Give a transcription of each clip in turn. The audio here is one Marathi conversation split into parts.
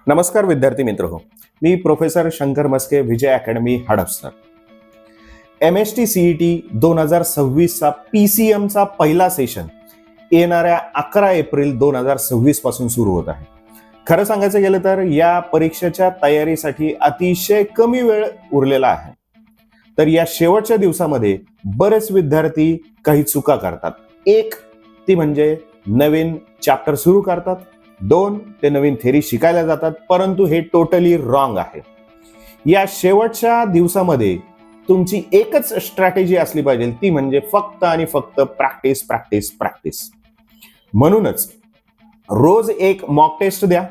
नमस्कार विद्यार्थी मित्र हो, मी प्रोफेसर शंकर मस्के, विजय अकॅडमी हडपसर. MST-CET 2026चा PCMचा पहिला सेशन येणाऱ्या 11 एप्रिल 2026 पासून सुरू होत आहे. खरं सांगायचं गेलं तर या परीक्षेच्या तयारीसाठी अतिशय कमी वेळ उरलेला आहे. तर या शेवटच्या दिवसामध्ये बरेच विद्यार्थी काही चुका करतात. एक, ती म्हणजे नवीन चॅप्टर सुरू करतात. 2, ते नवीन थेरी शिकायला जातात, परंतु हे टोटली रॉंग आहे. या शेवटच्या दिवसामध्ये तुमची एकच स्ट्रॅटेजी असली पाहिजे, ती म्हणजे फक्त आणि फक्त प्रॅक्टिस प्रॅक्टिस प्रॅक्टिस. म्हणूनच रोज एक मॉक टेस्ट द्या,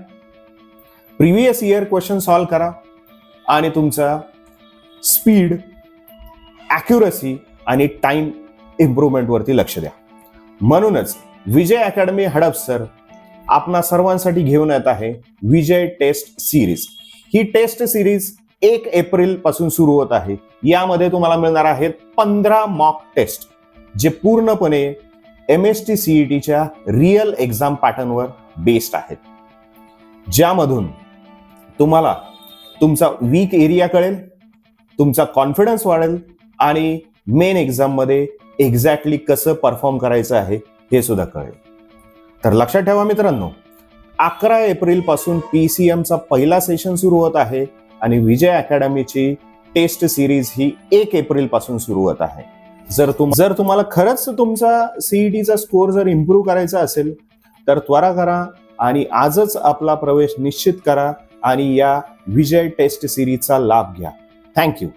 प्रिव्हियस इयर क्वेश्चन सॉल्व्ह करा आणि तुमचा स्पीड, ॲक्युरसी आणि टाइम इम्प्रूव्हमेंट वरती लक्ष द्या. म्हणूनच विजय अकॅडमी हडपसर आपणा सर्वांसाठी घेऊन येत आहे विजय टेस्ट सिरीज. ही टेस्ट सिरीज 1 एप्रिल पासून सुरू होत आहे. यामध्ये तुम्हाला मिळणार आहेत 15 मॉक टेस्ट, जे पूर्णपणे MST-CETच्या रिअल एक्झाम पॅटर्नवर बेस्ड आहेत, ज्यामधून तुम्हाला तुमचा वीक एरिया कळेल, तुमचा कॉन्फिडन्स वाढेल आणि मेन एक्झाम मध्ये एक्झॅक्टली कसं परफॉर्म करायचं आहे हे सुद्धा कळेल. तर लक्षात ठेवा मित्रांनो, 11 एप्रिल पासून PCMचा पहिला सेशन सुरू होत आहे आणि विजय अकॅडमीची टेस्ट सिरीज ही 1 एप्रिल पासून सुरू होत आहे. जर तुम्हाला खरंच तुमचा CETचा स्कोर जर इम्प्रूव्ह करायचा असेल तर त्वरा करा आणि आजच आपला प्रवेश निश्चित करा आणि या विजय टेस्ट सिरीजचा लाभ घ्या. थँक्यू.